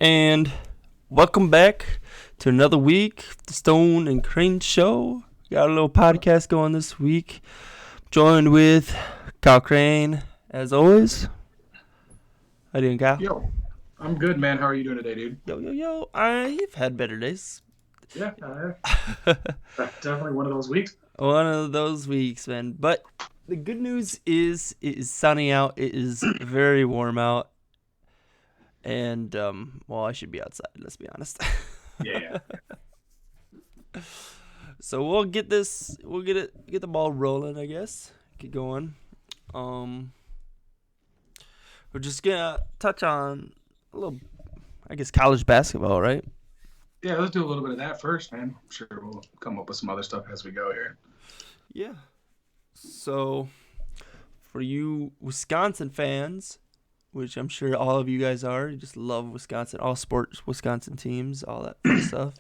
And welcome back to another week of the Stone and Crane Show. Got a little podcast going this week. Joined with Kyle Crane, as always. How you doing, Kyle? Yo, I'm good, man. How are you doing today, dude? Yo. I've had better days. Yeah, definitely one of those weeks. One of those weeks, man. But the good news is it is sunny out. It is very warm out. And, I should be outside, let's be honest. Yeah. So we'll get the ball rolling, I guess. Get going. We're just gonna touch on a little, I guess, college basketball, right? Yeah, let's do a little bit of that first, man. I'm sure we'll come up with some other stuff as we go here. Yeah. So, for you Wisconsin fans, which I'm sure all of you guys are, you just love Wisconsin, all sports, Wisconsin teams, all that fun stuff.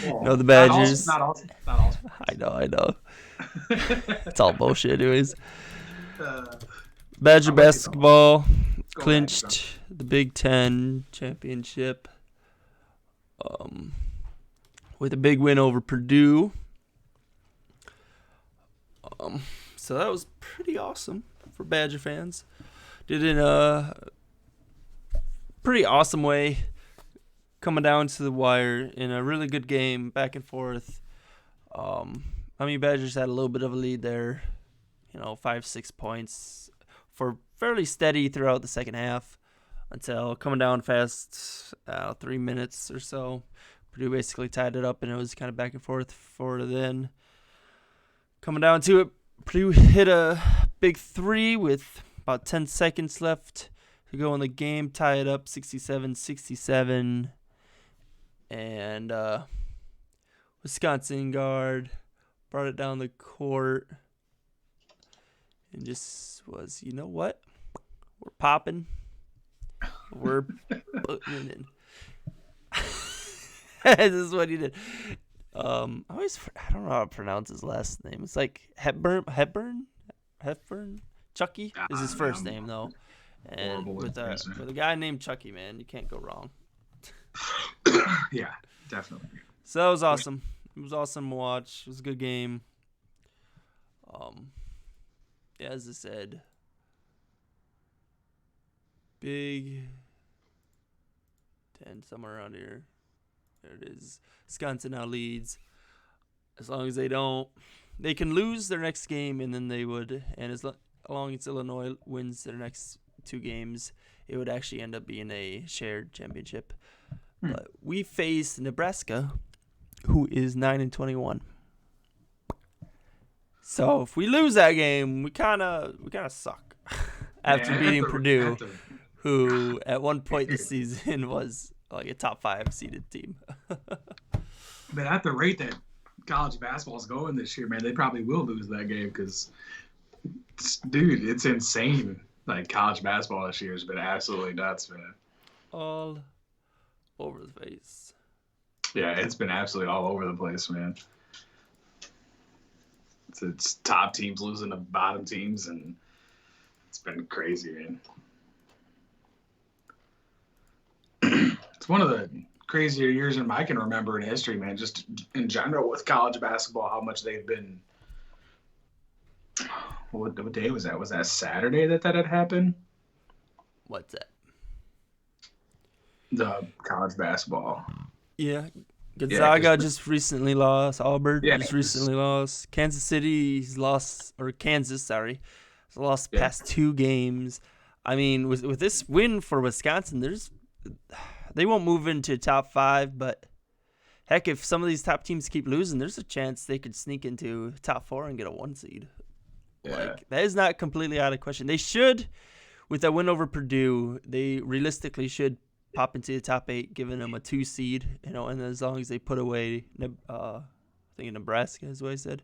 Whoa. The Badgers. Not all. I know. It's all bullshit, anyways. Badger basketball clinched the Big Ten championship with a big win over Purdue. So that was pretty awesome for Badger fans. Did it in a pretty awesome way, coming down to the wire in a really good game, back and forth. Badgers had a little bit of a lead there, 5-6 points for fairly steady throughout the second half until coming down fast, 3 minutes or so. Purdue basically tied it up, and it was kind of back and forth for then. Coming down to it, Purdue hit a big three with about 10 seconds left to go in the game, tie it up 67-67. And Wisconsin guard brought it down the court and just was, you know what? We're popping. We're putting it in. This is what he did. I don't know how to pronounce his last name. It's like Hepburn. Chucky is his first name, though. And with a guy named Chucky, man, you can't go wrong. Yeah, definitely. So that was awesome. It was awesome to watch. It was a good game. As I said, Big Ten, somewhere around here. There it is. Wisconsin now leads. As long as they can lose their next game, and then they would, and as long as Illinois wins their next two games, it would actually end up being a shared championship. But we face Nebraska, who is 9-21. So if we lose that game, we kind of suck. After beating Purdue, who at one point this season was like a top 5 seeded team. But at the rate that college basketball is going this year, man, they probably will lose that game because, dude, it's insane. Like, college basketball this year has been absolutely nuts, man. All over the face. Yeah, it's been absolutely all over the place, man. It's top teams losing to bottom teams, and it's been crazy, man. It's one of the crazier years I can remember in history, man, just in general with college basketball, how much they've been. What day was that? Was that Saturday that had happened? What's that? The college basketball. Yeah. Gonzaga just recently lost. Auburn just recently lost. Kansas lost past 2 games. I mean, with this win for Wisconsin, they won't move into top 5, but heck, if some of these top teams keep losing, there's a chance they could sneak into top 4 and get a 1 seed. Yeah. Like, that is not completely out of question. They should, with that win over Purdue, they realistically should pop into the top 8, giving them a 2 seed, and as long as they put away, I think Nebraska is what I said,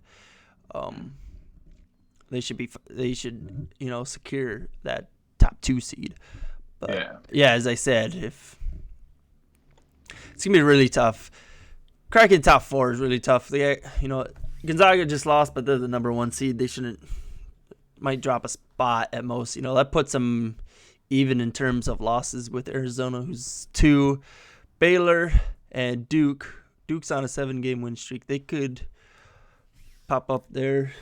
they should secure that top 2 seed. But yeah, as I said, if it's gonna be really tough. Cracking top 4 is really tough. Gonzaga just lost, but they're the number 1 seed. They might drop a spot at most. That puts them even in terms of losses with Arizona, who's 2, Baylor, and Duke. Duke's on a 7-game win streak. They could pop up there.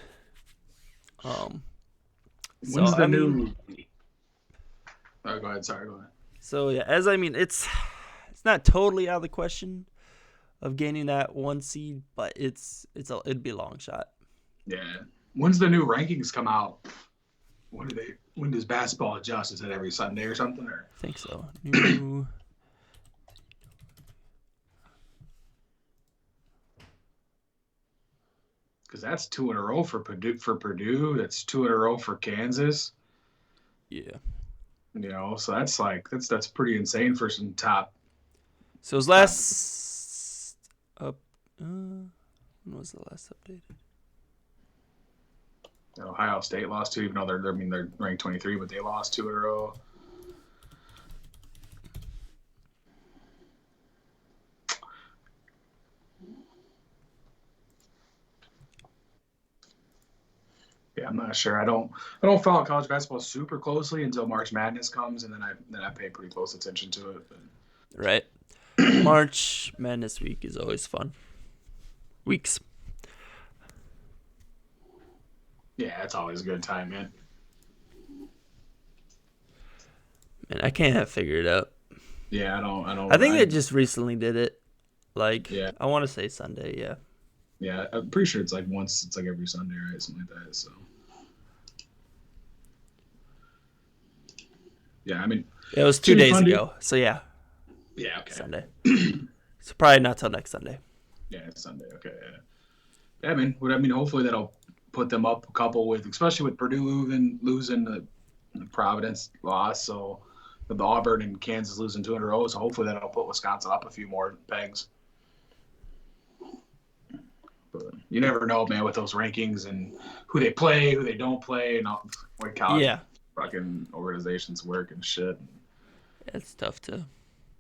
When's the new? Oh, go ahead. Sorry, go ahead. So yeah, it's not totally out of the question of gaining that 1 seed, but it'd be a long shot. Yeah. When's the new rankings come out? When does basketball adjust? Is it every Sunday or something? Or? I think so. New. Because that's 2 in a row for Purdue. That's 2 in a row for Kansas. Yeah. So that's pretty insane for some top. So his last when was the last update? Ohio State lost 2, even though they're ranked 23, but they lost 2 in a row. Yeah, I'm not sure. I don't follow college basketball super closely until March Madness comes, and then I pay pretty close attention to it. But. Right. March Madness week is always fun. Weeks. Yeah, it's always a good time, man. Man, I can't figure it out. Yeah, I don't. I think they just recently did it. Yeah. I want to say Sunday, yeah. Yeah, I'm pretty sure it's like every Sunday, right? Something like that. So. Yeah, I mean. It was 2 days ago, so yeah. Yeah, okay. Sunday. So probably not till next Sunday. Yeah, it's Sunday. Okay. Yeah, I mean, hopefully that'll put them up a couple especially with Purdue losing the Providence loss. So with the Auburn and Kansas losing 2 in a row, so hopefully that'll put Wisconsin up a few more pegs. But you never know, man, with those rankings and who they play, who they don't play, and what college fucking organizations work and shit. It's tough too.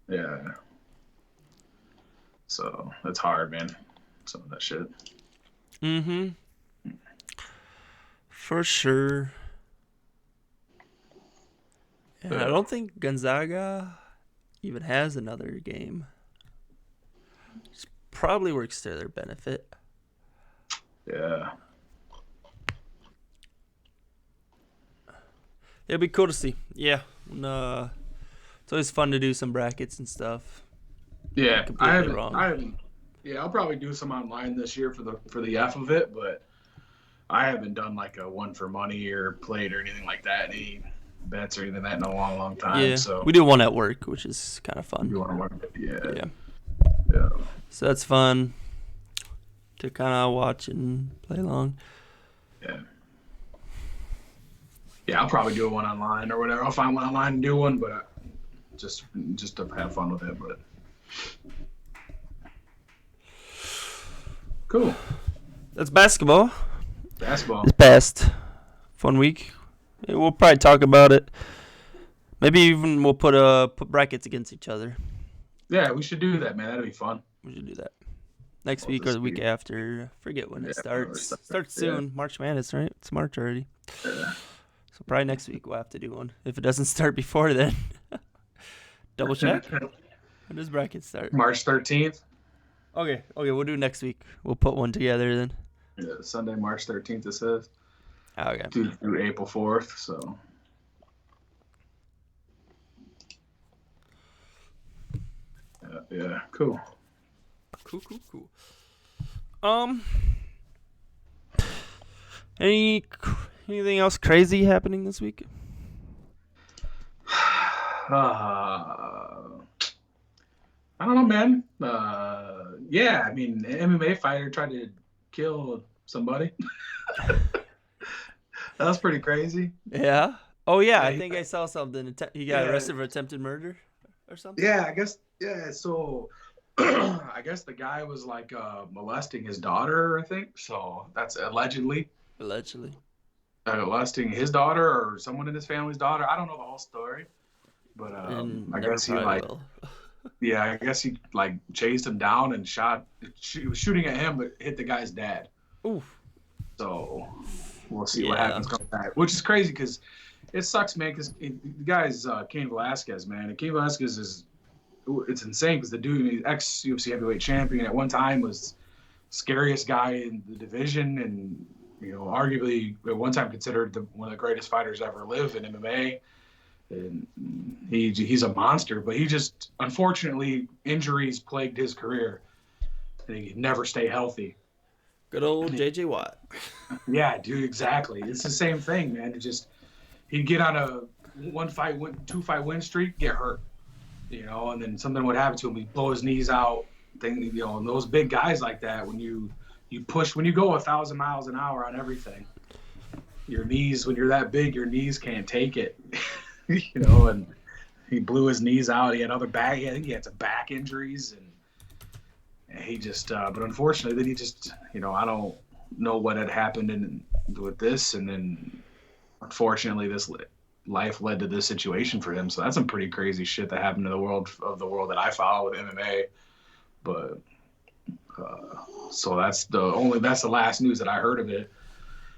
Yeah. So it's hard, man. Some of that shit. Mm-hmm. For sure. And I don't think Gonzaga even has another game. It probably works to their benefit. Yeah. It'd be cool to see. Yeah. It's always fun to do some brackets and stuff. Yeah, I haven't. Yeah, I'll probably do some online this year for the F of it, but I haven't done like a one for money or played or anything like that, any bets or anything like that in a long, long time. Yeah, so we do one at work, which is kind of fun. You want to work? Yeah. So that's fun to kind of watch and play along. Yeah. Yeah, I'll probably do one online or whatever. I'll find one online and do one, but just to have fun with it. But cool. That's basketball. Basketball. It's past. Fun week. Yeah, we'll probably talk about it. Maybe even we'll put brackets against each other. Yeah, we should do that, man. That'd be fun. We should do that. Next week or the week after. I forget when it starts. Starts soon. March Madness, right? It's March already. Yeah. So probably next week we'll have to do one. If it doesn't start before then. Double check. When does bracket start? March 13th. Okay, we'll do next week. We'll put one together then. Yeah, Sunday, March 13th, it says. Okay. Through April 4th, so. Yeah, cool. Cool. Anything else crazy happening this week? I don't know, man. Yeah, I mean, an MMA fighter tried to kill somebody. That was pretty crazy. Yeah. Oh yeah, I think I saw something. He got arrested for attempted murder or something. Yeah, I guess. Yeah, so I guess the guy was like molesting his daughter, I think. So that's allegedly. Molesting his daughter or someone in his family's daughter. I don't know the whole story, but I guess he I guess he like chased him down and he was shooting at him, but hit the guy's dad. Oof. So we'll see what happens come back. Which is crazy because it sucks, man, because the guy's Cain Velasquez, man. And Cain Velasquez it's insane because the dude, he's ex-UFC heavyweight champion, at one time was scariest guy in the division, and arguably at one time considered one of the greatest fighters ever live in MMA. And he's a monster, but he just, unfortunately, injuries plagued his career, and he could never stay healthy. Good old JJ Watt. Yeah, dude, exactly. It's the same thing, man. He'd get on a 2-fight win streak, get hurt, and then something would happen to him. He'd blow his knees out. And those big guys like that, when you push, when you go 1,000 miles an hour on everything, your knees, when you're that big, your knees can't take it. And he blew his knees out. He had I think he had some back injuries, and he just, but unfortunately, then he just, I don't know what had happened with this, and then unfortunately, this life led to this situation for him. So that's some pretty crazy shit that happened to the world that I follow with MMA. But so that's the last news that I heard of it.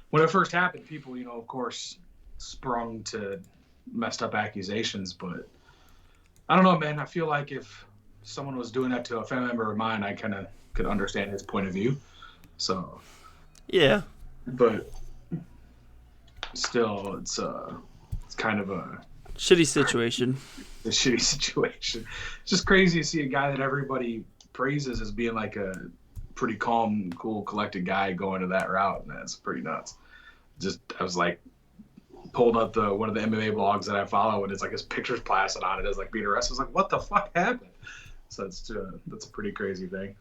When it first happened, people, of course, sprung to messed up accusations, but I don't know, man. I feel like if someone was doing that to a family member of mine, I kind of could understand his point of view. So yeah, but still, it's kind of a shitty situation. A shitty situation. It's just crazy to see a guy that everybody praises as being like a pretty calm, cool, collected guy going to that route, and that's pretty nuts. I was like, pulled up one of the MMA blogs that I follow, and it's like his picture's plastered on it as like being arrested. I was like, what the fuck happened? So that's a pretty crazy thing.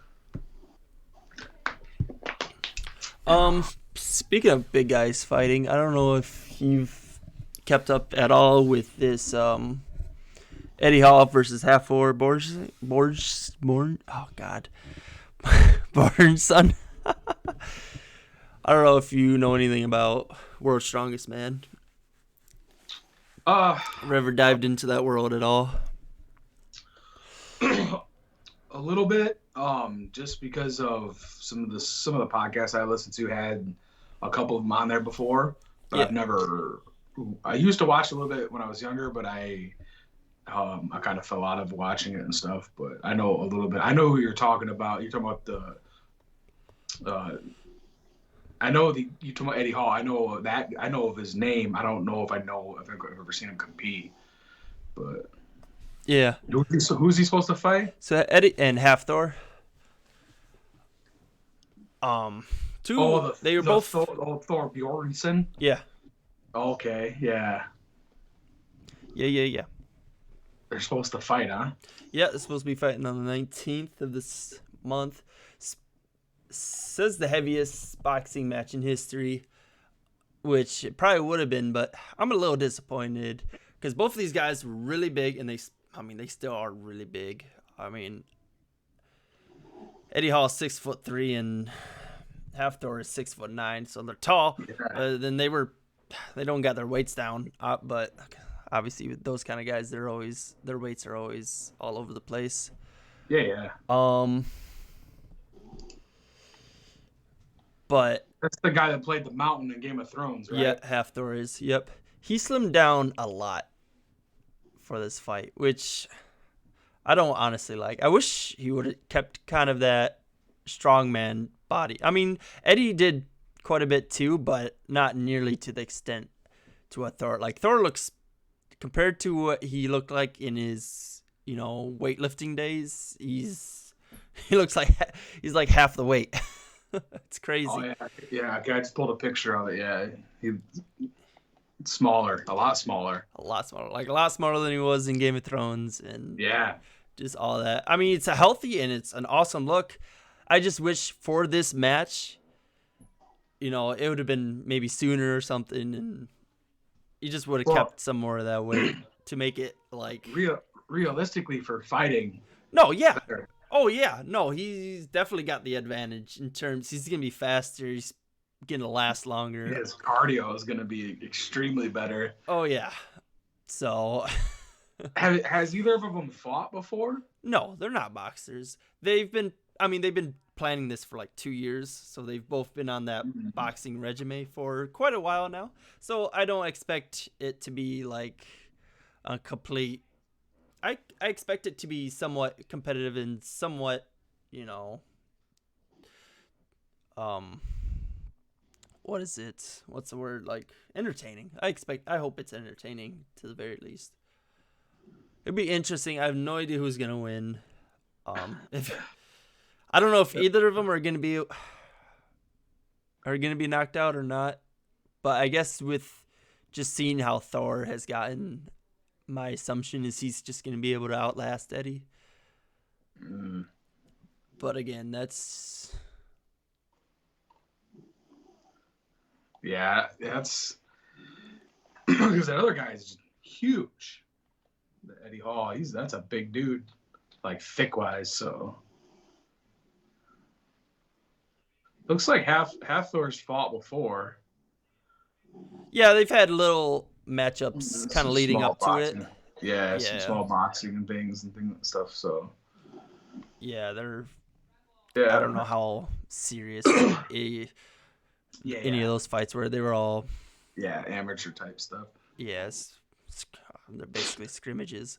Speaking of big guys fighting, I don't know if you've kept up at all with this Eddie Hall versus Hafthor Born. Oh God, Born son. I don't know if you know anything about World's Strongest Man. Ever dived into that world at all? A little bit. Just because of some of the podcasts I listened to had a couple of them on there before, but I've never. I used to watch a little bit when I was younger, but I kind of fell out of watching it and stuff. But I know a little bit. I know who you're talking about. You're talking about you're talking about Eddie Hall. I know that. I know of his name. I don't know if I've ever seen him compete. But yeah, who's he supposed to fight? So Eddie and Hafthor. They were both Thor Bjornsson. Yeah. Okay. Yeah. Yeah. They're supposed to fight, huh? Yeah, they're supposed to be fighting on the 19th of this month. Says the heaviest boxing match in history, which it probably would have been, but I'm a little disappointed because both of these guys were really big, and they still are really big. I mean, Eddie Hall is 6'3" and Hafthor is 6'9", so they're tall. Yeah. Then they don't got their weights down, but obviously with those kind of guys, their weights are always all over the place. Yeah. But that's the guy that played the Mountain in Game of Thrones, right? Yeah, Hafthor is. Yep, he slimmed down a lot for this fight, which I don't honestly like. I wish he would have kept kind of that strongman body. I mean, Eddie did quite a bit too, but not nearly to the extent to what Thor. Like Thor looks, compared to what he looked like in his, weightlifting days, he looks like he's like half the weight. It's crazy. Oh yeah. I just pulled a picture of it. Yeah, he's smaller, a lot smaller, like a lot smaller than he was in Game of Thrones, and yeah, just all that. I mean, it's a healthy and it's an awesome look. I just wish for this match, it would have been maybe sooner or something, and you just would have kept some more of that weight to make it like realistically for fighting. No, yeah. Better. Oh yeah, no, he's definitely got the advantage in terms. He's gonna be faster. He's gonna last longer. His cardio is gonna be extremely better. Oh yeah. So, has either of them fought before? No, they're not boxers. They've been I mean, they've been planning this for like 2 years, so they've both been on that boxing regimen for quite a while now. So I don't expect it to be like a complete. I expect it to be somewhat competitive and somewhat, um, what is it? What's the word? Like entertaining. I hope it's entertaining to the very least. It'd be interesting. I have no idea who's gonna win. If I don't know if either of them are gonna be knocked out or not, but I guess with just seeing how Thor has gotten, my assumption is he's just gonna be able to outlast Eddie. But again, that's that's because that other guy's huge. The Eddie Hall, that's a big dude, like thick wise. So looks like half Thor's fought before. Yeah, they've had little matchups kind of leading up boxing. to it. Yeah, some small boxing and things and stuff. So yeah, they're. Yeah, I don't know how serious any of those fights were. They were all. Yeah, amateur type stuff. Yes, they're basically scrimmages,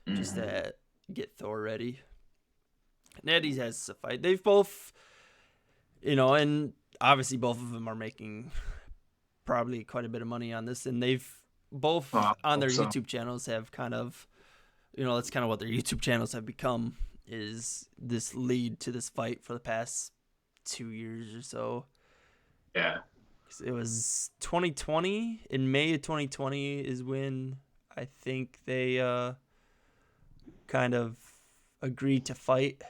just to get Thor ready. And Eddie has a fight. They've both, and obviously both of them are making probably quite a bit of money on this, and they've both on their YouTube channels have kind of, that's kind of what their YouTube channels have become, is this lead to this fight for the past 2 years or so. Yeah. It was 2020. In May of 2020 is when I think they kind of agreed to fight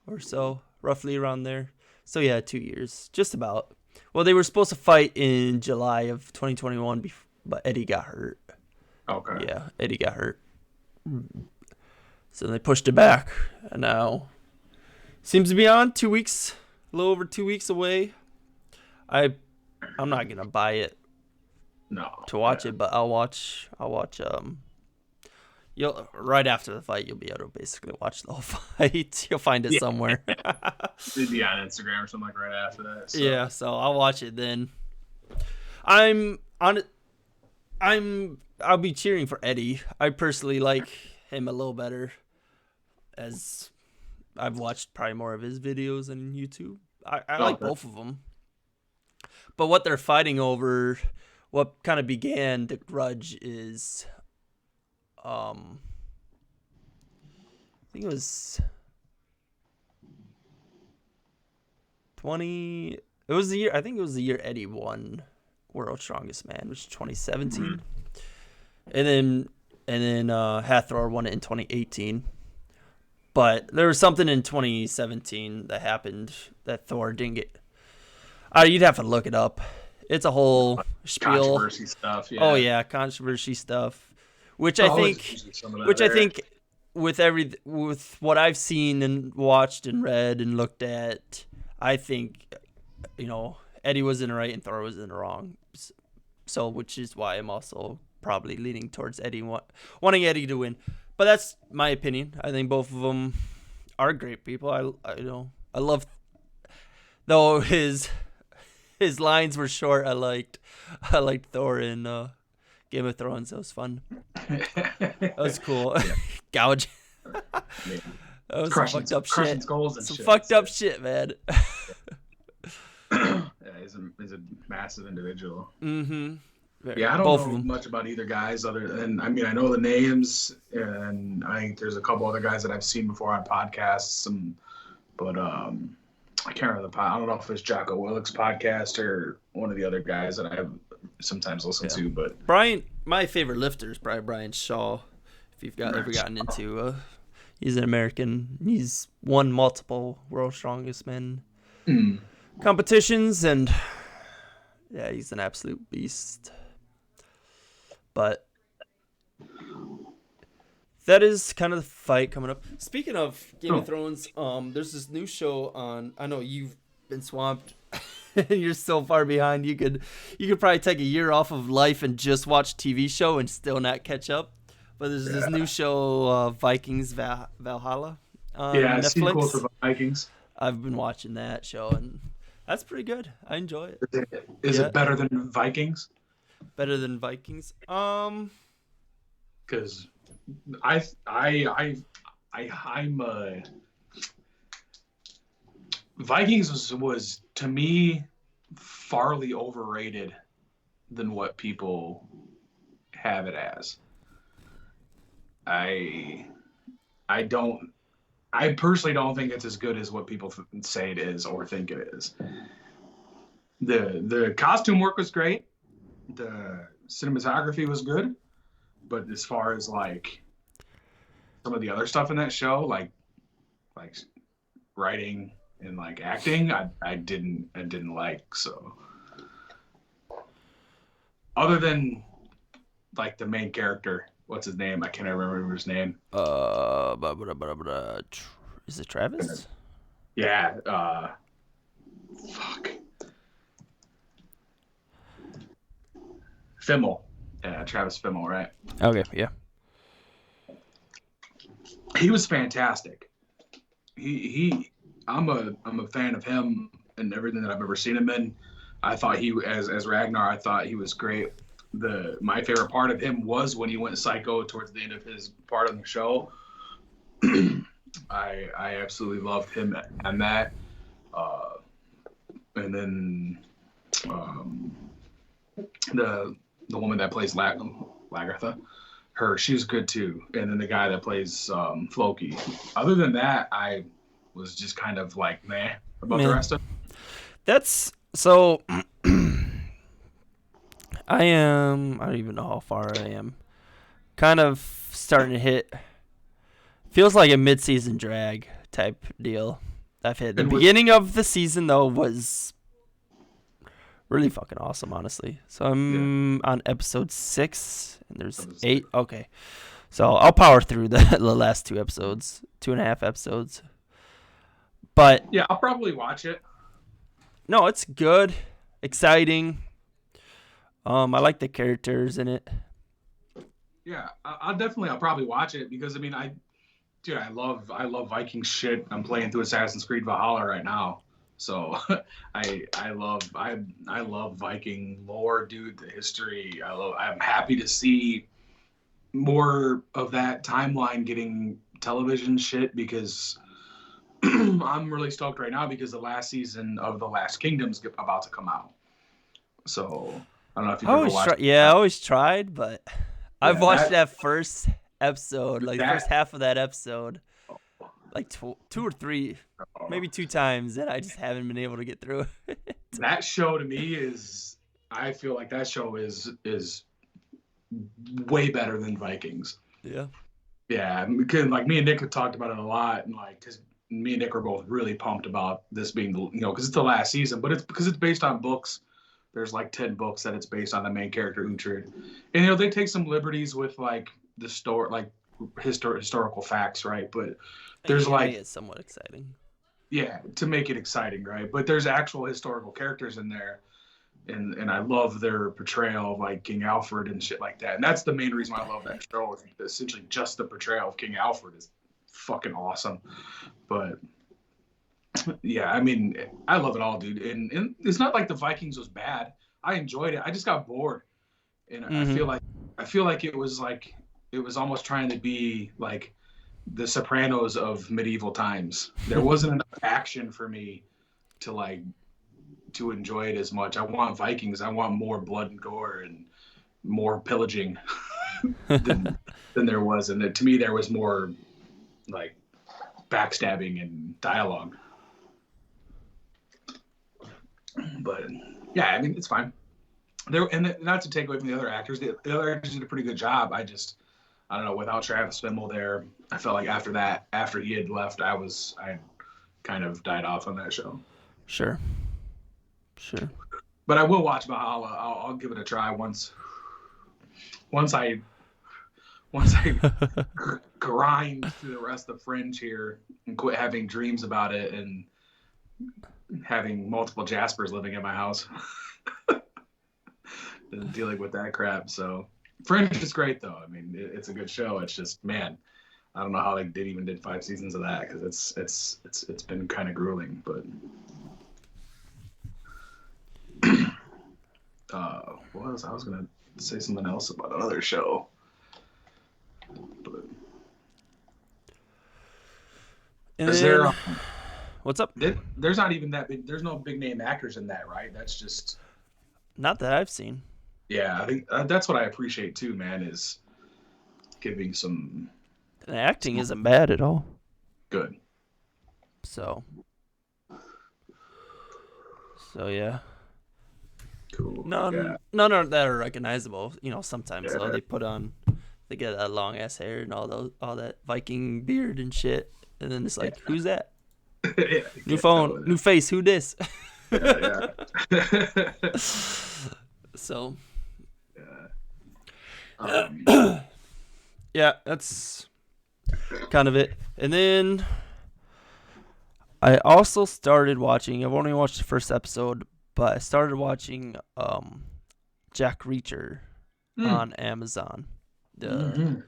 or so, roughly around there. So yeah, 2 years, just about. Well, they were supposed to fight in July of 2021, but Eddie got hurt. Okay. Yeah, Eddie got hurt. So they pushed it back, and now seems to be on 2 weeks, a little over 2 weeks away. I'm not gonna buy it to watch it, but I'll watch you'll right after the fight you'll be able to basically watch the whole fight. You'll find it somewhere. It'd be on Instagram or something like right after that. So. Yeah, so I'll watch it then. I'll be cheering for Eddie. I personally like him a little better, as I've watched probably more of his videos on YouTube. I like both of them. But what they're fighting over, what kind of began the grudge is, I think it was 20. It was the year. I think it was the year Eddie won World's Strongest Man, which is 2017, and then Hathor won it in 2018. But there was something in 2017 that happened that Thor didn't get. You'd have to look it up. It's a whole spiel. Controversy stuff. Yeah. Oh yeah, controversy stuff. Which I think with what I've seen and watched and read and looked at, I think Eddie was in the right and Thor was in the wrong. So which is why I'm also probably leaning towards Eddie, wanting Eddie to win. But that's my opinion. I think both of them are great people. I love, though his lines were short. I liked Thor in Game of Thrones. That was fun. That was cool. Yeah. Gouge. That was some fucked up shit. Some fucked up shit, man. Yeah, he's a massive individual. Mm-hmm. Yeah, I don't know much about either guys other than, I know the names, and I think there's a couple other guys that I've seen before on podcasts, but I can't remember I don't know if it's Jocko Willick's podcast or one of the other guys that I have sometimes listened to. But Brian, my favorite lifter is probably Brian Shaw. If you've ever gotten into, he's an American. He's won multiple World's Strongest Men competitions, and yeah, he's an absolute beast. But that is kind of the fight coming up. Speaking of Game of Thrones, there's this new show on. I know you've been swamped. You're so far behind. You could probably take a year off of life and just watch TV show and still not catch up. But there's this new show, Vikings Valhalla. on Yeah, sequel to Netflix. the Vikings. I've been watching that show, and that's pretty good. I enjoy it. Is Yeah, it better than Vikings? better than Vikings. Because I I I'm Vikings was to me farly overrated than what people have it as. I I don't I personally don't think it's as good as what people say it is or think it is. The costume work was great. The cinematography was good, but as far as like some of the other stuff in that show, like writing and like acting, I didn't like. So other than like the main character, what's his name? I can't remember his name. Is it Travis? Yeah, fuck. Fimmel. Yeah, Travis Fimmel, right? Okay, yeah. He was fantastic. I'm a fan of him and everything that I've ever seen him in. I thought he as Ragnar, I thought he was great. My favorite part of him was when he went psycho towards the end of his part of the show. I absolutely loved him and that. Uh, and then um, the woman that plays Lagartha, she was good too. And then the guy that plays Floki. Other than that, I was just kind of like meh about the Man, rest of it. that's so. I don't even know how far I am. Kind of starting to hit. Feels like a mid-season drag type deal. I've hit the And with beginning of the season though was really fucking awesome, honestly. So yeah, I'm on episode 6, and there's that was 8. Okay, so I'll power through the last 2 episodes, 2.5 episodes. But yeah, I'll probably watch it. no, it's good, exciting. I like the characters in it. Yeah, I'll probably watch it because I mean dude, I love Viking shit. I'm playing through Assassin's Creed Valhalla right now. So I love Viking lore, dude, the history. I'm happy to see more of that timeline getting television shit because I'm really stoked right now because the last season of The Last Kingdom's about to come out. So I don't know if I you've ever always try. watched Yeah, I that. always tried, but I've Yeah, watched that first episode, like the first that half of that episode, like two or three, uh, maybe 2 times, and I just haven't been able to get through it. that show to me is I feel like that show is way better than Vikings. Yeah. Yeah, because like me and Nick have talked about it a lot, and like because me and Nick are both really pumped about this being because it's the last season, but it's because it's based on books. There's like 10 books that it's based on the main character Uhtred, and they take some liberties with like the story, like historical facts, right? But there's Yeah, make like it somewhat exciting. yeah to make it exciting, right? But there's actual historical characters in there and I love their portrayal of like King Alfred and shit like that. And that's the main reason why I love that show. Is essentially just the portrayal of King Alfred is fucking awesome. But yeah, I mean, I love it all, dude. And it's not like the Vikings was bad. I enjoyed it. I just got bored, and Mm-hmm. I feel like it was almost trying to be like the Sopranos of medieval times. There wasn't enough action for me to like to enjoy it as much. I want Vikings. I want more blood and gore and more pillaging than there was. And to me, there was more like backstabbing and dialogue. But yeah, I mean, it's fine. There and not to take away from the other actors. The other actors did a pretty good job. I don't know. Without Travis Fimmel there, I felt like after he had left, I kind of died off on that show. Sure. Sure. But I will watch Valhalla. I'll give it a try once I once I grind through the rest of Fringe here and quit having dreams about it and having multiple Jaspers living in my house and dealing with that crap. So Fringe is great though. I mean, it's a good show. It's just man, I don't know how they did 5 seasons of that because it's been kind of grueling. But what else? I was gonna say something else about another show. But And is then, there? what's up? There's not even that big. There's no big name actors in that, right? That's just. Not that I've seen. Yeah, I think that's what I appreciate too, man. Is giving some. The acting isn't bad at all. Good. So yeah. Cool. None of that are recognizable. Sometimes though they get that long ass hair and all that Viking beard and shit, and then it's like, who's that? Yeah, New phone, new face. Who this? Yeah. So. Yeah. Yeah, that's kind of it. And then I also started watching. I've only watched the first episode, but I started watching Jack Reacher on Amazon. The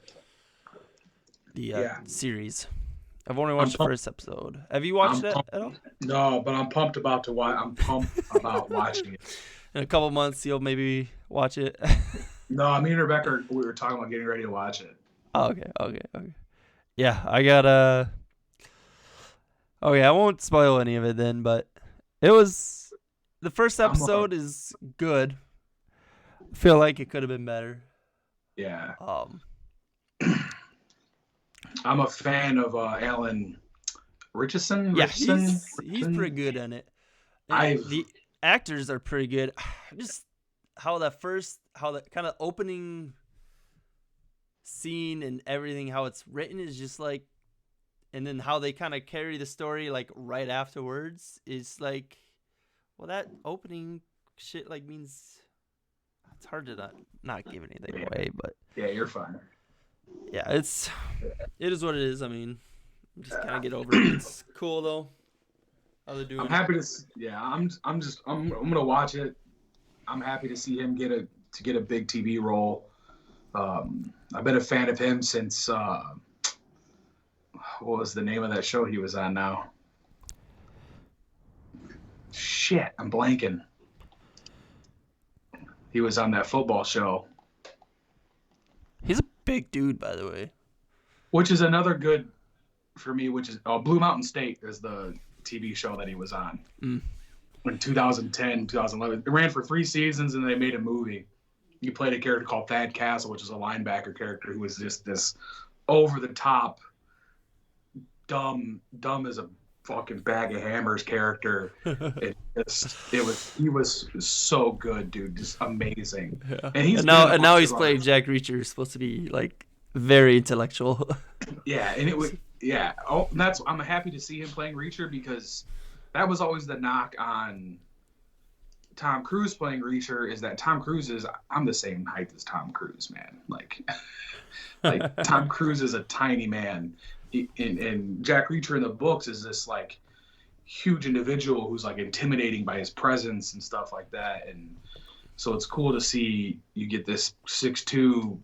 series. I've only watched the first episode. Have you watched that at all? No, but I'm pumped about watching it. In a couple months, you'll maybe watch it. No, me and Rebecca, we were talking about getting ready to watch it. Oh, okay. Yeah, I got Okay, I won't spoil any of it then, but it was the first episode is good. I feel like it could have been better. Yeah. I'm a fan of Alan Richardson. Yeah, he's pretty good in it. The actors are pretty good. Just how the kind of opening scene and everything, how it's written is just like, and then how they kind of carry the story like right afterwards is like, well, that opening shit like means it's hard to not give anything away, but yeah, you're fine. Yeah, it is what it is. I mean, just kind of get over it. It's cool though. How they're doing. I'm happy to. Yeah, I'm gonna watch it. I'm happy to see him get a big TV role. I've been a fan of him since what was the name of that show he was on now? Shit, I'm blanking. He was on that football show. He's a big dude, by the way. Which is another good for me, which is Blue Mountain State is the TV show that he was on. In 2010, 2011. It ran for 3 seasons and they made a movie. He played a character called Thad Castle, which is a linebacker character who was just this over-the-top, dumb as a fucking bag of hammers character. He was so good, dude. Just amazing. Yeah. And now he's playing Jack Reacher, who's supposed to be like very intellectual. Yeah, and it was I'm happy to see him playing Reacher because that was always the knock on Tom Cruise playing Reacher is that Tom Cruise I'm the same height as Tom Cruise, man. Like Tom Cruise is a tiny man. And Jack Reacher in the books is this like huge individual who's like intimidating by his presence and stuff like that. And so it's cool to see you get this 6'2"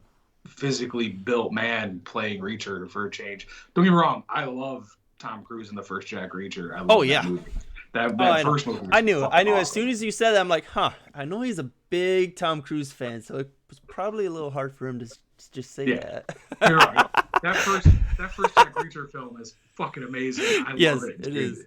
physically built man playing Reacher for a change. Don't get me wrong, I love Tom Cruise in the first Jack Reacher. I love that movie. That first movie. I knew awesome. As soon as you said that, I'm like, I know he's a big Tom Cruise fan, so it was probably a little hard for him to just say that. You're right. That first Jack Reacher film is fucking amazing. I love it. It is.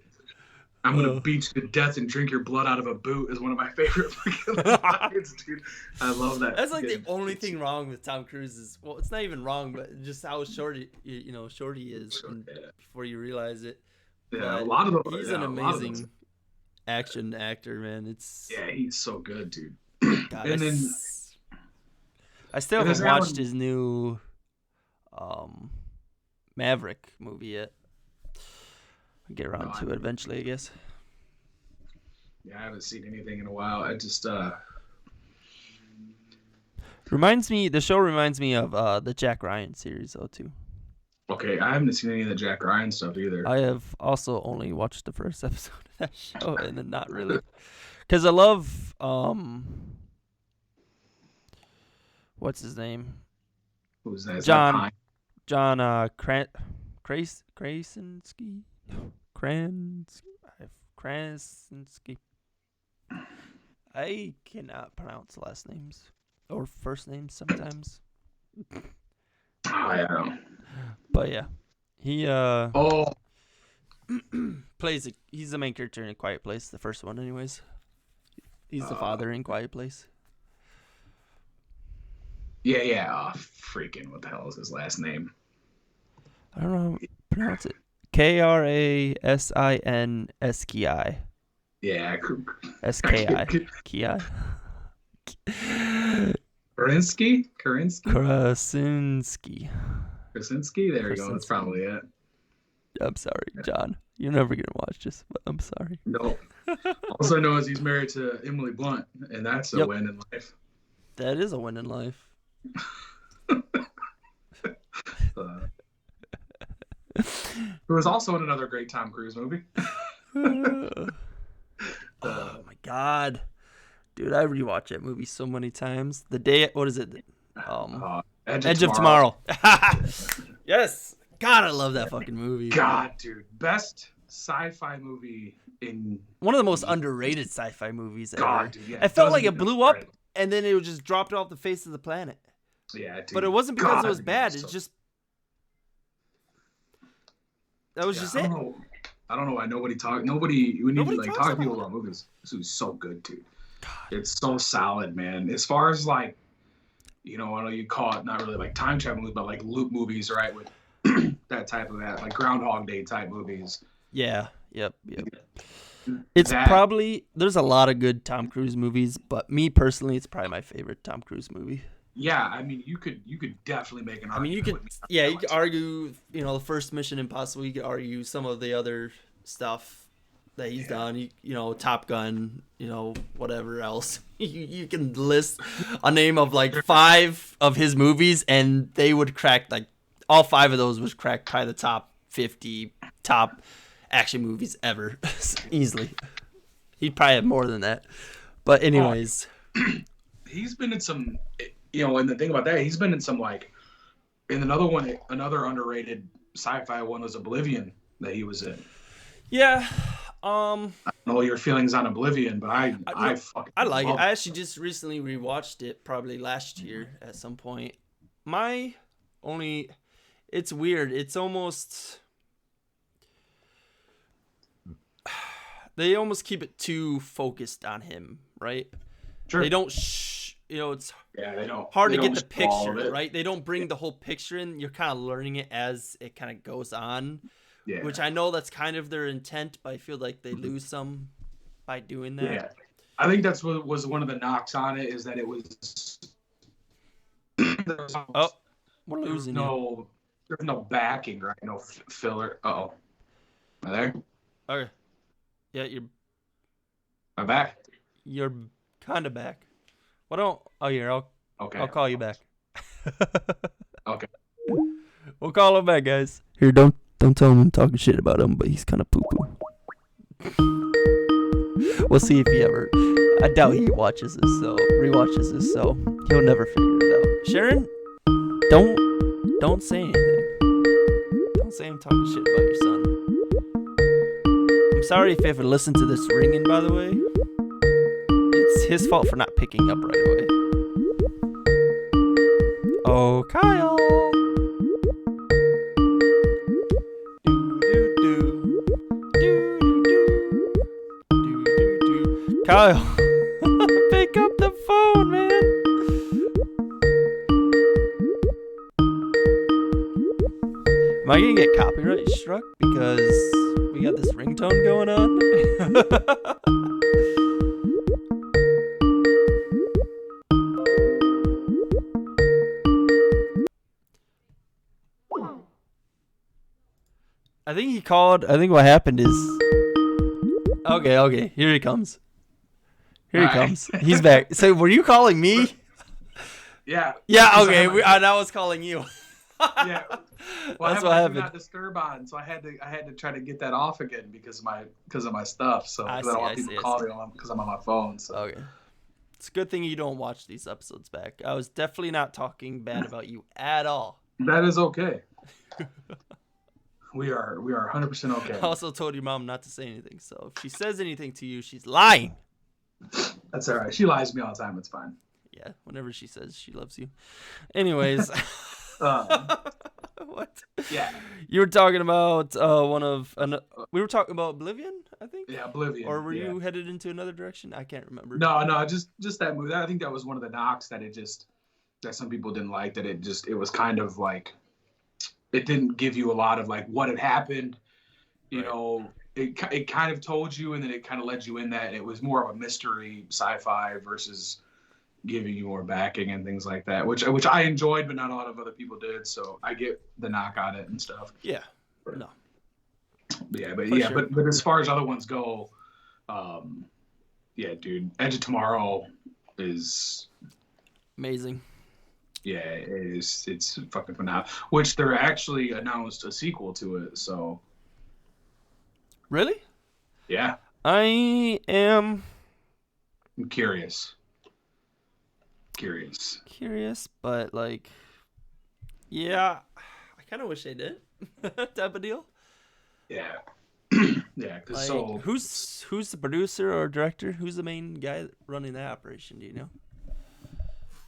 I'm gonna beat you to death and drink your blood out of a boot is one of my favorite freaking lines, dude. I love that. That's like the only thing wrong with Tom Cruise is, well, it's not even wrong, but just how short he is before you realize it. Yeah, but a lot of them. He's an amazing action actor, man. He's so good, dude. God, and then I still haven't watched his new Maverick movie yet. I'll get around to it eventually, I guess. Yeah, I haven't seen anything in a while. I just the show reminds me of the Jack Ryan series though too. Okay, I haven't seen any of the Jack Ryan stuff either. I have also only watched the first episode of that show and then not really. Because I love what's his name? Who's that? John John Krasinski. Krasinski. I cannot pronounce last names or first names sometimes. I don't know. But yeah, he Oh, he's the main character in A Quiet Place, the first one anyways. He's the father in Quiet Place. yeah. Oh, freaking, what the hell is his last name? I don't know how to pronounce it. Krasinski. Yeah. SKI. Ki. Krasinski? Krasinski. Krasinski? There we go. That's probably it. I'm sorry, John. You're never gonna watch this, but I'm sorry. No. Also know as he's married to Emily Blunt, and that's a win in life. That is a win in life. Who was also in another great Tom Cruise movie. Oh my god, dude! I rewatched that movie so many times. What is it? Edge of Tomorrow. Yes. God, I love that fucking movie. God, dude, best sci-fi movie in one of the most underrated sci-fi movies ever. God, dude, yeah, it felt like it blew up and then it was just dropped off the face of the planet. Yeah, dude. But it wasn't because it was bad. It's just that was just it. I don't know why nobody talk. Nobody. We need to like talk to people about movies. This was so good, dude. God. It's so solid, man. As far as like, I know you call it not really like time travel movies, but like loop movies, right? With that type of like Groundhog Day type movies. Yeah. Yep. It's probably there's a lot of good Tom Cruise movies, but me personally, it's probably my favorite Tom Cruise movie. Yeah, I mean, you could definitely make an argument. You could argue, the first Mission Impossible. You could argue some of the other stuff that he's done. Top Gun. Whatever else. You can list a name of like 5 of his movies, and they would crack like all 5 of those would crack probably the top 50 top action movies ever easily. He'd probably have more than that. But anyways, he's been in some. And the thing about that, he's been in some like, in another underrated sci-fi one was Oblivion that he was in. Yeah. I don't know your feelings on Oblivion, but I like it. I actually just recently rewatched it, probably last year at some point. It's weird. It's almost, they almost keep it too focused on him, right? Sure. They don't it's hard to get the picture, right? They don't bring the whole picture in. You're kind of learning it as it kind of goes on, which I know that's kind of their intent, but I feel like they lose some by doing that. Yeah, I think that's what was one of the knocks on it is that it was. We're losing you. There's no backing, right? No filler. Am I there? Okay. Yeah, I'm back. You're kind of back. I'll call you back. Okay. We'll call him back, guys. Here, don't tell him I'm talking shit about him, but he's kind of poo-poo. We'll see if he ever. I doubt he rewatches this, so he'll never figure it out. Sharon, don't say anything. Don't say I'm talking shit about your son. I'm sorry if you ever listened to this ringing, by the way. It's his fault for not picking up right away. Oh, Kyle. Kyle, pick up the phone, man. Am I gonna get copyright struck because we got this ringtone going on? I think he called. I think what happened is. Okay. Here he comes. He's back. So, were you calling me? Yeah. Yeah. Okay. I was calling you. Yeah. Well, that's what happened. Do not disturb on, so I had to try to get that off again because of my stuff. So I don't want people calling me because I'm on my phone. So. Okay. It's a good thing you don't watch these episodes back. I was definitely not talking bad about you at all. That is okay. We are 100% okay. I also told your mom not to say anything, so if she says anything to you, she's lying. That's all right. She lies to me all the time. It's fine. Yeah, whenever she says she loves you. Anyways. What? Yeah. You were talking about we were talking about Oblivion, I think? Yeah, Oblivion. Or were you headed into another direction? I can't remember. No, just that movie. I think that was one of the knocks that that some people didn't like, that it was kind of like, it didn't give you a lot of like what had happened. You know, it kind of told you, and then it kind of led you in that, and it was more of a mystery sci-fi versus giving you more backing and things like that, which I enjoyed, but not a lot of other people did. So I get the knock on it and stuff. Yeah. No. But as far as other ones go, yeah, dude, Edge of Tomorrow is amazing. Yeah, it's fucking phenomenal. Which they're actually announced a sequel to it. So. Really? Yeah. I'm curious, but like, yeah, I kind of wish they did. Type of deal. Yeah. Yeah. Cause like, who's the producer or director? Who's the main guy running that operation? Do you know?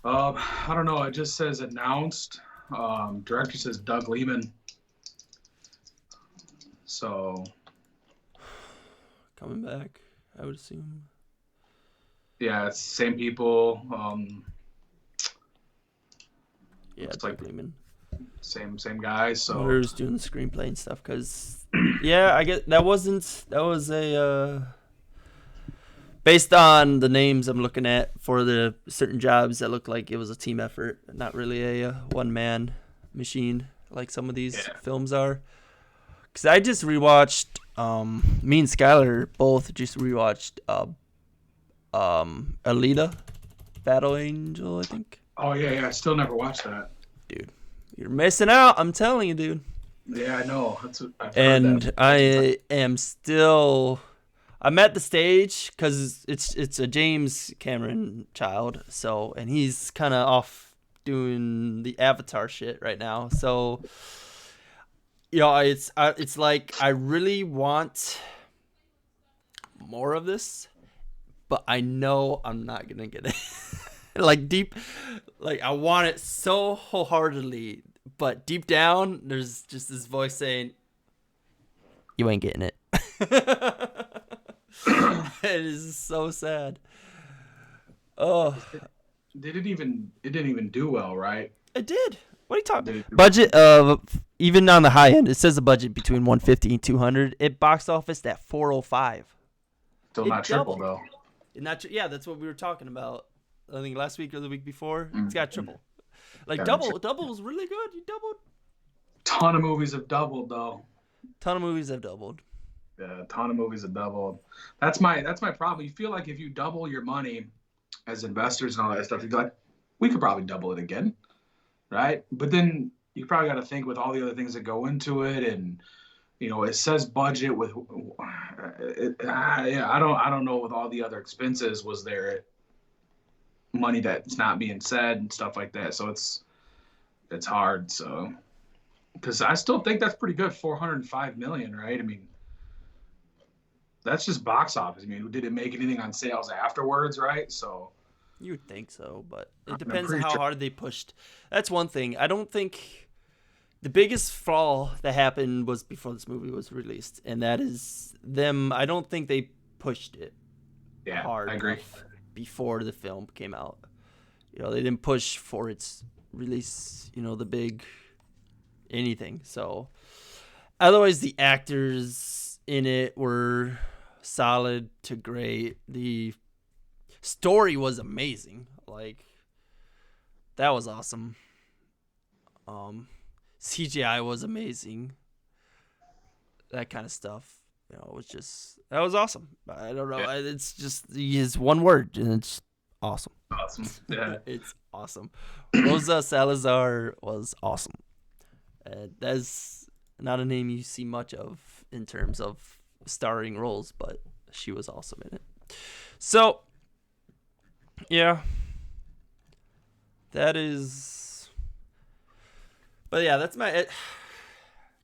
I don't know. It just says announced. Director says Doug Lehman. So. Coming back, I would assume. Yeah, it's the same people. Yeah, it's like Lehman. Same guys. So who's doing the screenplay and stuff? Cause yeah, I get that was a based on the names I'm looking at for the certain jobs that look like it was a team effort, not really a one man machine like some of these films are. Cause I just rewatched. Me and Skylar both just rewatched Elita, Battle Angel, I think. Oh yeah. I still never watched that. Dude, you're missing out. I'm telling you, dude. Yeah, I know. That's what I've heard. That. I am still. I'm at the stage because it's a James Cameron child, so and he's kind of off doing the Avatar shit right now, so. It's like I really want more of this, but I know I'm not gonna get it. Like deep, like I want it so wholeheartedly, but deep down, there's just this voice saying, "You ain't getting it." It is so sad. Oh, it didn't even do well, right? It did. What are you talking about? Budget of even on the high end, it says a budget between 150 and 200. It box office at 405. Still not triple though. Yeah, that's what we were talking about. I think last week or the week before. It's got triple. Like double was really good. You doubled. Ton of movies have doubled though. Ton of movies have doubled. Yeah, a ton of movies have doubled. That's my problem. You feel like if you double your money as investors and all that stuff, you go like, we could probably double it again. Right, but then you probably got to think with all the other things that go into it, and it says budget with. I don't know with all the other expenses. Was there money that's not being said and stuff like that? So it's hard. So because I still think that's pretty good. 405 million, right? I mean, that's just box office. I mean, did it make anything on sales afterwards? Right, so. You would think so, but it depends on how hard they pushed. That's one thing. I don't think the biggest fall that happened was before this movie was released, and that is them. I don't think they pushed it hard I agree. Before the film came out. They didn't push for its release, the big anything. So otherwise, the actors in it were solid to great. The story was amazing. Like, that was awesome. CGI was amazing. That kind of stuff. That was awesome. I don't know. Yeah. It's just his one word, and it's awesome. Awesome. Yeah. It's awesome. Rosa Salazar was awesome. That's not a name you see much of in terms of starring roles, but she was awesome in it. So, yeah. That is But yeah, that's my.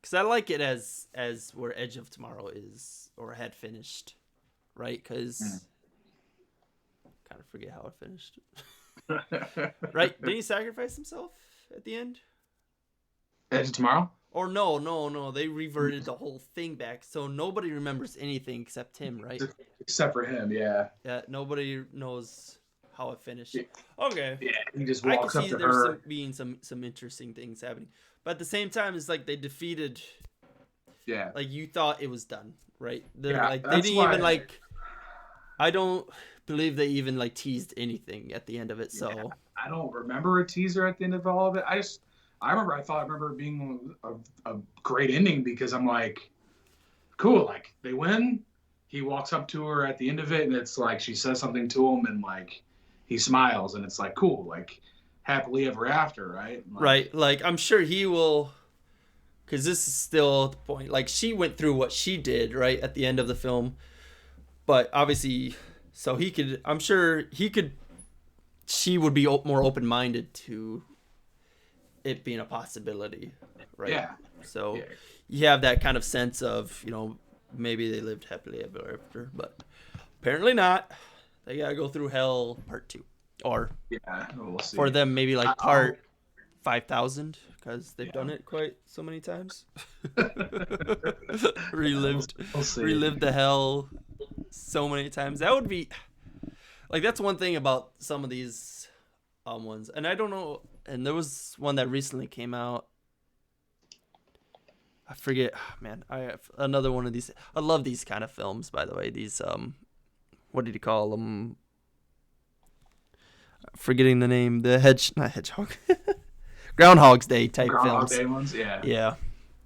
Because I like it as where Edge of Tomorrow is or had finished, right? Because kind of forget how it finished. Right? Did he sacrifice himself at the end? Edge of Tomorrow? Or no. They reverted the whole thing back, so nobody remembers anything except him, right? Except for him, yeah. Yeah, nobody knows how it finished. Okay. Yeah, he just I can walks up see to there's her. some interesting things happening, but at the same time, it's like they defeated. Yeah, Like you thought it was done, right? They're yeah. like they That's didn't why. even like. I don't believe they even like teased anything at the end of it. Yeah, So I don't remember a teaser at the end of all of it. I remember it being a great ending because I'm like, cool, like they win. He walks up to her at the end of it, and it's like she says something to him, and like he smiles, and it's like cool, like happily ever after, right? Like, right, like I'm sure he will, because this is still the point. Like she went through what she did, right, at the end of the film, but obviously, so he could. I'm sure he could. She would be more open minded to it being a possibility, right? Yeah. So Yeah. you have that kind of sense of, maybe they lived happily ever after, but apparently not. They gotta go through hell part 2, or Yeah, we'll see. for them maybe like part 5,000 because they've done it quite so many times. relived the hell so many times. That would be like, that's one thing about some of these ones, and I don't know. And there was one that recently came out. I forget, man. I have another one of these. I love these kind of films, by the way. These what did you call them? Forgetting the name. The not hedgehog. Groundhog's Day type Groundhog films. Day ones, yeah. Yeah,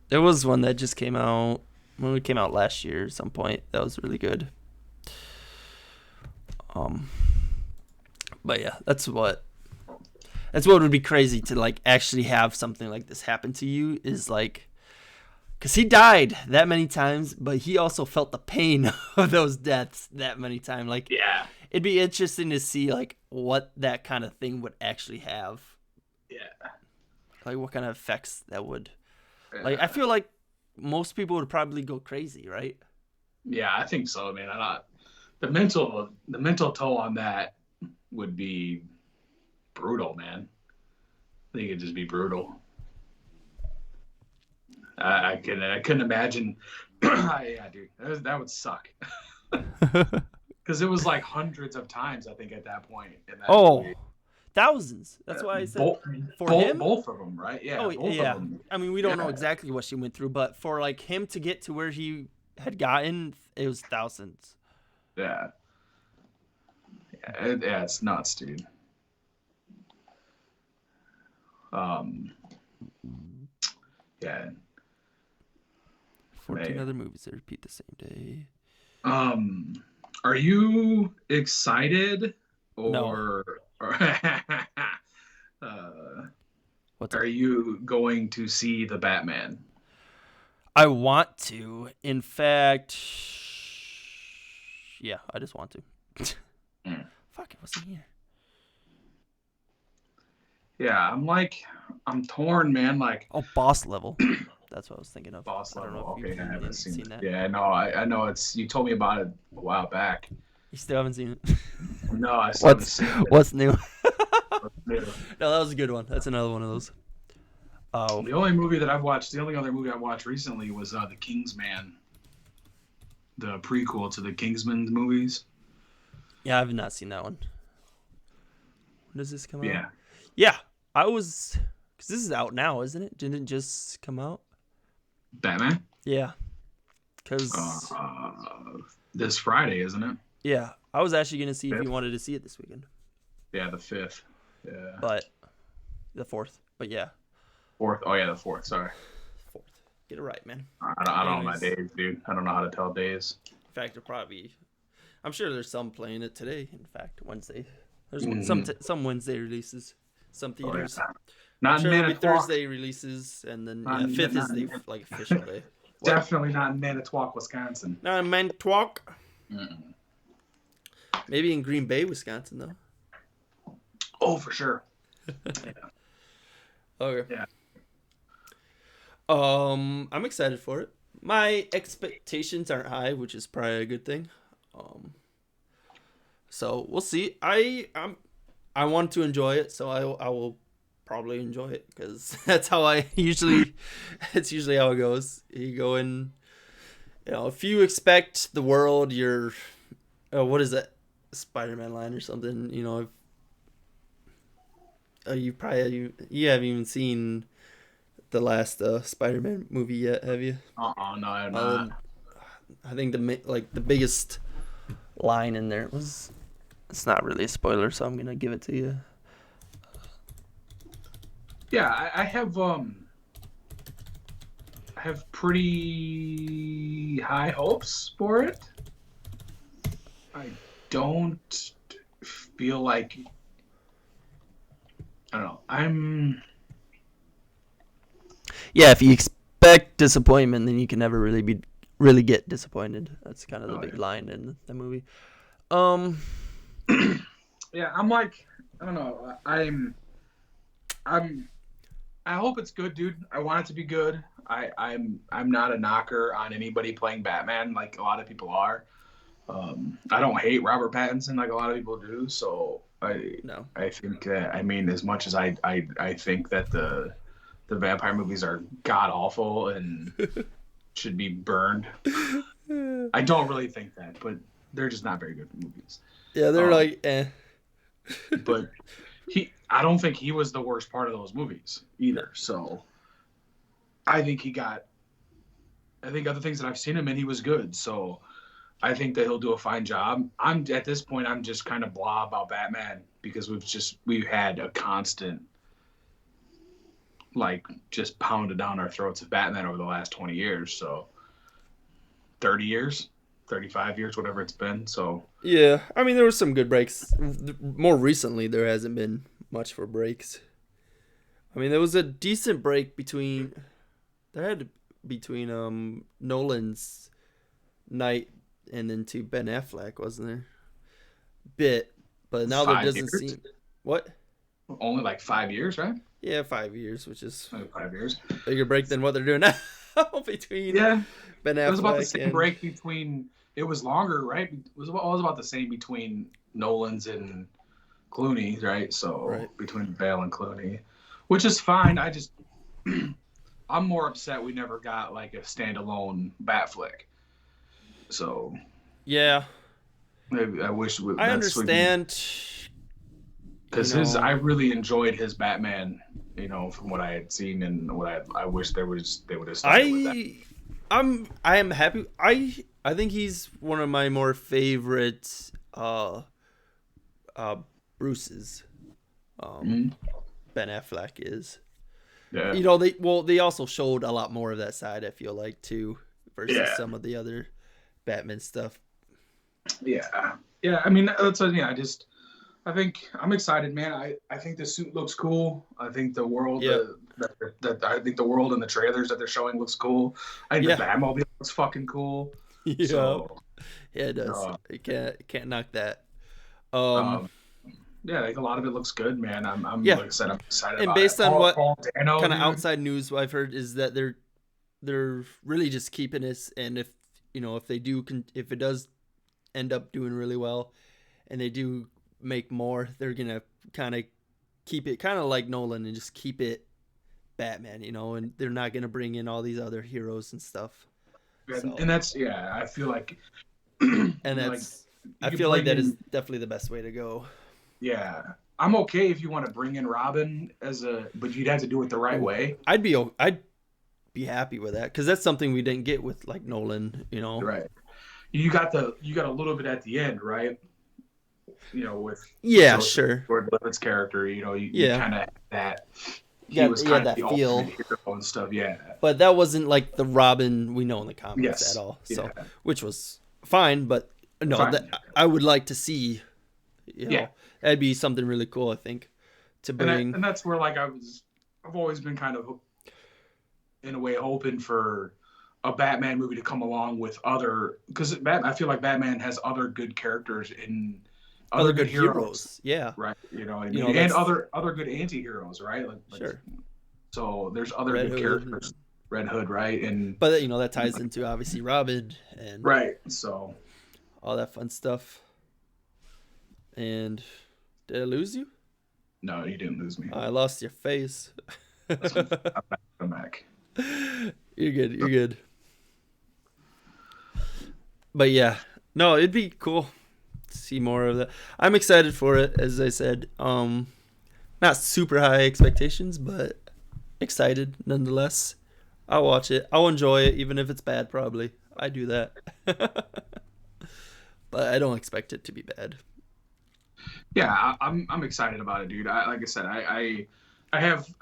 there was one that just came out when it came out last year at some point. That was really good. But yeah, that's what would be crazy to like actually have something like this happen to you, is like, because he died that many times, but he also felt the pain of those deaths that many times. Like, Yeah. it'd be interesting to see like what that kind of thing would actually have. Yeah. Like what kind of effects that would. Like, I feel like most people would probably go crazy, right? Yeah, I think so, man. The mental toll on that would be brutal, man. I think it'd just be brutal. I couldn't imagine. Yeah, dude, that would suck. Because it was like hundreds of times, I think, at that point. In that movie. Thousands. That's why I said him. Both of them, right? Yeah. Both of them. I mean, we don't know exactly what she went through, but for like him to get to where he had gotten, it was thousands. Yeah. Yeah, it's nuts, dude. Yeah. 14 other movies that repeat the same day. Are you excited No. Are you going to see the Batman? I want to. In fact, yeah, I just want to. Fuck, it wasn't here. Yeah, I'm torn, man. Like, Boss Level. That's what I was thinking of. Boss Level. Okay, I haven't seen that. Yeah, no, I know it's. You told me about it a while back. You still haven't seen it? No, I still haven't seen it. What's new? No, that was a good one. That's another one of those. Oh. The only other movie I watched recently was The Kingsman, the prequel to the Kingsman movies. Yeah, I have not seen that one. When does this come out? Yeah, I was, because this is out now, isn't it? Didn't it just come out? Batman? Yeah. Because this Friday, isn't it? Yeah, I was actually gonna see if you wanted to see it this weekend. Yeah, the 5th. Yeah. But the 4th. But yeah. 4th. Oh yeah, the 4th. Sorry. 4th. Get it right, man. I don't know my days, dude. I don't know how to tell days. In fact, I'm sure there's some playing it today. In fact, Wednesday. There's some Wednesday releases. Some theaters. Oh, yeah. Not I'm sure in it'll be Thursday releases, and then 5th is the like official day. Definitely not in Manitowoc, Wisconsin. Not in Manitowoc. Maybe in Green Bay, Wisconsin, though. Oh, for sure. Yeah. Okay. Yeah. I'm excited for it. My expectations aren't high, which is probably a good thing. Um, so we'll see. I want to enjoy it, so I will probably enjoy it because that's how I usually. It's usually how it goes. You go in, if you expect the world, you're. What is that? Spider-Man line or something? You haven't even seen the last Spider-Man movie yet, have you? No, I'm not. I think the biggest line in there was. It's not really a spoiler, so I'm gonna give it to you. Yeah, I have pretty high hopes for it. I don't feel like I don't know. Yeah, if you expect disappointment, then you can never really get disappointed. That's kind of the big line in the movie. Yeah, I'm like I don't know. I hope it's good, dude. I want it to be good. I'm not a knocker on anybody playing Batman like a lot of people are. I don't hate Robert Pattinson like a lot of people do. So No. I think that as much as I think that the vampire movies are god awful and should be burned. I don't really think that, but they're just not very good movies. Yeah, they're like eh. But I don't think he was the worst part of those movies either. So I think other things that I've seen him in, he was good. So I think that he'll do a fine job. At this point, I'm just kind of blah about Batman because we've had a constant, like, just pounded down our throats of Batman over the last 20 years. So 30 years, 35 years, whatever it's been. So yeah, there was some good breaks. More recently, there hasn't been much for breaks. There was a decent break between Nolan's Night and then to Ben Affleck, wasn't there? Bit, but now there doesn't seem. What? Only like 5 years, right? Yeah, 5 years, which is only 5 years. Bigger break than what they're doing now between Ben Affleck. It was about the same break between. It was longer, right? It was about the same between Nolan's and Clooney, right? So between Bale and Clooney, which is fine. I'm more upset we never got like a standalone Bat flick. So yeah, maybe I wish. I understand. Because I really enjoyed his Batman, from what I had seen and what I wish they would have started with that. I am happy. I think he's one of my more favorite Bruce's. Ben Affleck is. Yeah. They also showed a lot more of that side, I feel like, too, versus some of the other Batman stuff. Yeah. Yeah, that's what I think I'm excited, man. I think the suit looks cool. I think the world I think the world and the trailers that they're showing looks cool. I think the Batmobile looks fucking cool. Yeah. So, yeah, it does. You can't knock that. Yeah, like a lot of it looks good, man. I'm like I said, I'm excited. And about based it. on what kind of outside news I've heard is that they're really just keeping this, and if if it does end up doing really well, and they do make more, they're gonna kind of keep it kind of like Nolan and just keep it Batman, and they're not gonna bring in all these other heroes and stuff. So. And that's I feel like, and that's I feel like that is definitely the best way to go. Yeah, I'm okay if you want to bring in Robin but you'd have to do it the right way. I'd be happy with that because that's something we didn't get with like Nolan, Right. You got a little bit at the end, right? With sure. Gordon Levitt's character, you kind of had that. He was kind of the feel hero and stuff, yeah. But that wasn't like the Robin we know in the comics at all. So, which was fine, but no, I would like to see. That'd be something really cool, I think, to bring. And that's where like I've always been kind of in a way hoping for a Batman movie to come along with because I feel like Batman has other good characters in. Other good heroes, yeah, right. You know what I mean, and other good anti-heroes, right? Like, sure. So there's other good characters, Red Hood, right? And But that ties into obviously Robin and right, so all that fun stuff. And did I lose you? no, you didn't lose me. I lost your face. I'm back. You're good. You're good. But yeah, no, it'd be cool to see more of that. I'm excited for it, as I said. Not super high expectations, but excited nonetheless. I'll watch it. I'll enjoy it, even if it's bad. Probably I do that, but I don't expect it to be bad. Yeah, I'm excited about it, dude. Like I said, I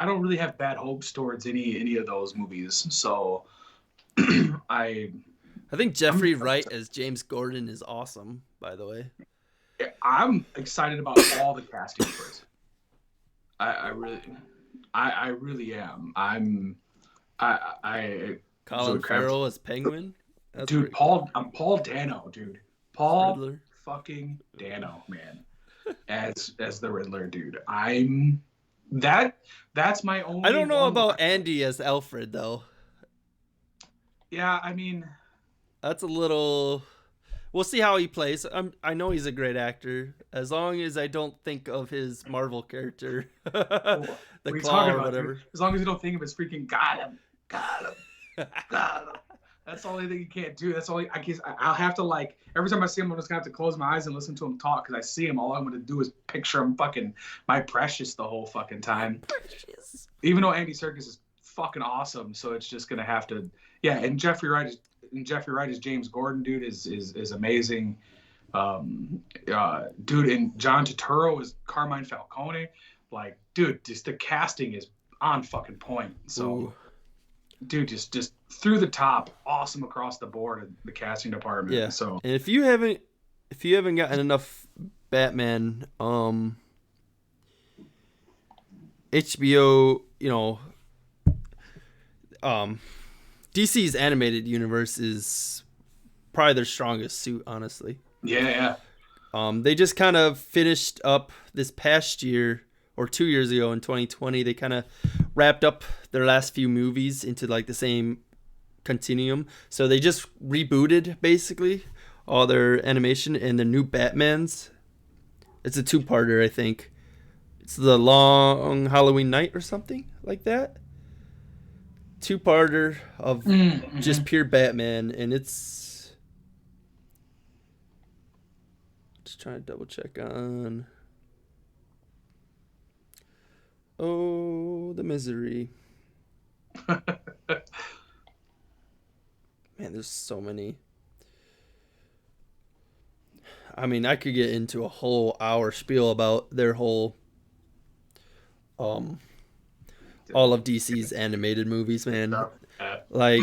don't really have bad hopes towards any of those movies. So I think Jeffrey Wright as James Gordon is awesome. By the way, I'm excited about all the casting for it. I really am. Colin Farrell as Penguin. That's dude, Paul Dano, dude. Paul Riddler. Fucking Dano, man. As the Riddler, dude. That's my only. I don't know about Andy as Alfred though. Yeah, I mean, that's a little. We'll see how he plays. I know he's a great actor. As long as I don't think of his Marvel character, the Claw or whatever. Dude? As long as you don't think of his freaking got him. That's the only thing you can't do. That's all I guess. I'll have to like every time I see him, I'm just gonna have to close my eyes and listen to him talk because I see him. All I'm gonna do is picture him fucking my precious the whole fucking time. Precious. Even though Andy Serkis is fucking awesome, so it's just gonna have to. Yeah, and Jeffrey Wright is James Gordon, dude, is amazing. Dude, and John Turturro is Carmine Falcone. Like, dude, just the casting is on fucking point. So. Ooh. Dude, just through the top, awesome across the board in the casting department. Yeah. So, and if you haven't gotten enough Batman, HBO, DC's animated universe is probably their strongest suit, honestly. Yeah. They just kind of finished up this past year. Or 2 years ago in 2020, they kind of wrapped up their last few movies into like the same continuum. So they just rebooted basically all their animation and the new Batmans. It's a 2-parter, I think. It's The Long Halloween Night or something like that. 2-parter of just pure Batman, and it's just trying to double check on. Oh, the misery. Man, there's so many. I mean, I could get into a whole hour spiel about their whole all of DC's animated movies, man. Like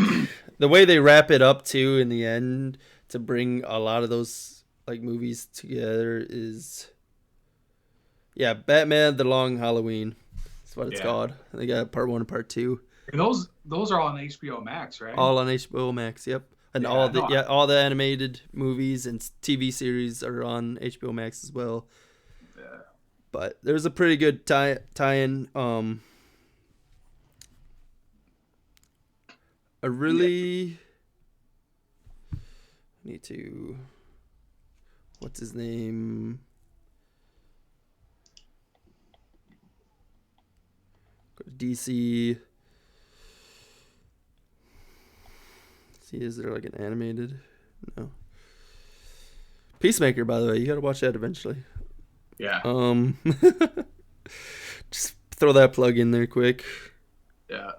the way they wrap it up too in the end to bring a lot of those like movies together is Batman: The Long Halloween. What it's called. They got part 1 and part 2. Those are all on HBO Max, right? All on HBO Max, yep. And all the animated movies and TV series are on HBO Max as well. Yeah. But there's a pretty good tie-in. I really need to. What's his name? DC. See, is there like an animated? No. Peacemaker, by the way, you gotta watch that eventually. Yeah. Just throw that plug in there quick. Yeah.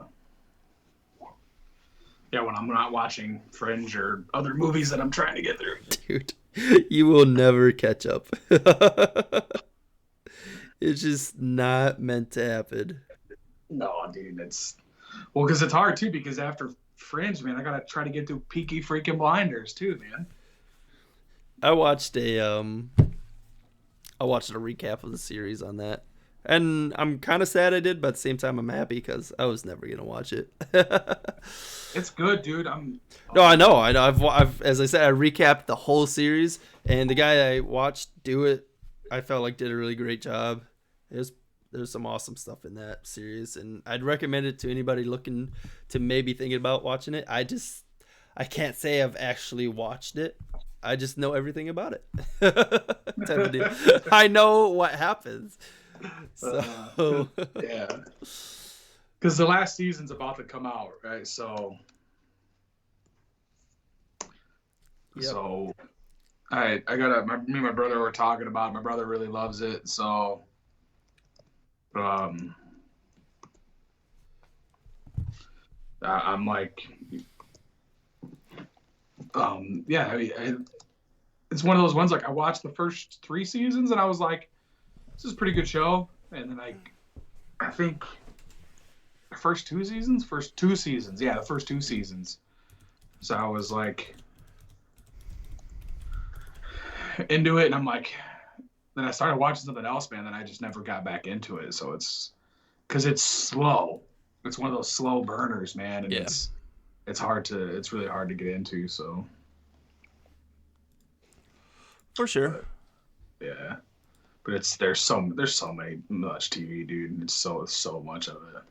Yeah, when I'm not watching Fringe or other movies that I'm trying to get through. Dude, you will never catch up. It's just not meant to happen. No, dude, because it's hard too. Because after Fringe, man, I gotta try to get through Peaky freaking Blinders too, man. I watched a recap of the series on that, and I'm kind of sad I did, but at the same time, I'm happy because I was never gonna watch it. It's good, dude. No, I know. I've as I said, I recapped the whole series, and the guy I watched do it, I felt like did a really great job. It was There's some awesome stuff in that series, and I'd recommend it to anybody looking to maybe thinking about watching it. I can't say I've actually watched it. I just know everything about it. Type of deal. I know what happens. So yeah, because the last season's about to come out, right? So, Yep. I gotta. Me and my brother were talking about it. My brother really loves it, so I'm like, yeah. It's one of those ones. Like I watched the first 3 seasons, and I was like, this is a pretty good show. And then I think the first 2 seasons, yeah, the first 2 seasons. So I was like into it, and I'm like, then I started watching something else, man. Then I just never got back into it. So it's because it's slow. It's one of those slow burners, man, and it's really hard to get into. So for sure, yeah. But there's so much TV, dude. It's so much of it.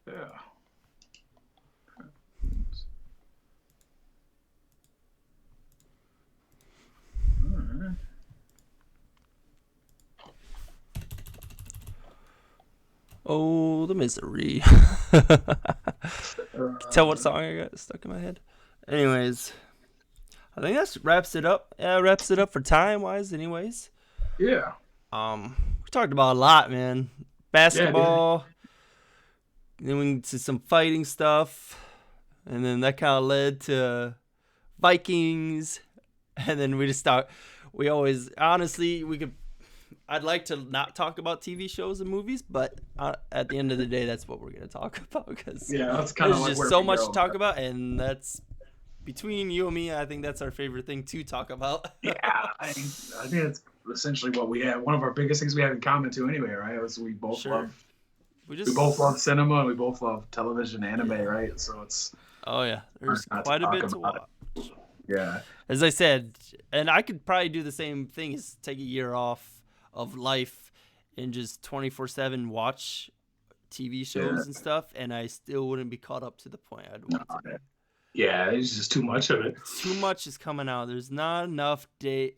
Yeah. Alright. Oh, the misery. Tell what song I got stuck in my head. Anyways, I think that wraps it up. Yeah, wraps it up for time wise. Anyways, Yeah. we talked about a lot, man. Basketball. Then we went to some fighting stuff, and then that kind of led to Vikings, and then we just thought we always honestly we could. I'd like to not talk about TV shows and movies, but at the end of the day, that's what we're going to talk about because that's kind of there's just so much to talk about, and that's between you and me. I think that's our favorite thing to talk about. Yeah, I think that's essentially what we have. One of our biggest things we have in common too, anyway, right? We both love. We both love cinema, and we both love television, anime, right? So it's. Oh yeah, there's quite a bit to watch. Yeah. As I said, and I could probably do the same thing: is take a year off of life and just 24/7 watch TV shows and stuff, and I still wouldn't be caught up to the point I'd want to. Yeah, it's just too much of it. Too much is coming out. There's not enough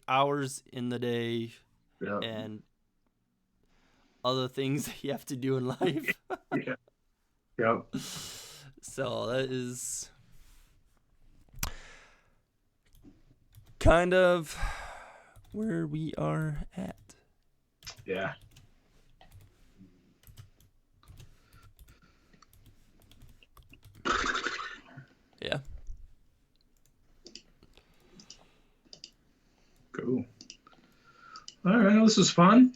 hours in the day, and other things that you have to do in life. Yeah. Yep. So that is kind of where we are at. Yeah. Yeah. Cool. All right, this was fun.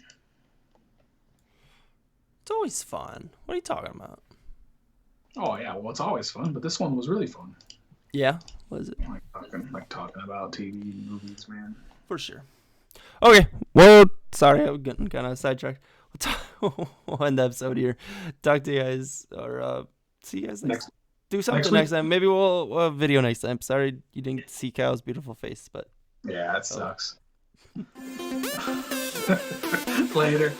It's always fun. What are you talking about? Oh yeah, well it's always fun, but this one was really fun. Yeah, what is it? Like talking about TV and movies, man. For sure. Okay, well, sorry, I'm getting kind of sidetracked. We'll end the episode here. Talk to you guys, or see you guys next. Do something next time. Maybe we'll have a video next time. Sorry you didn't see Kyle's beautiful face, but yeah, that sucks. Later.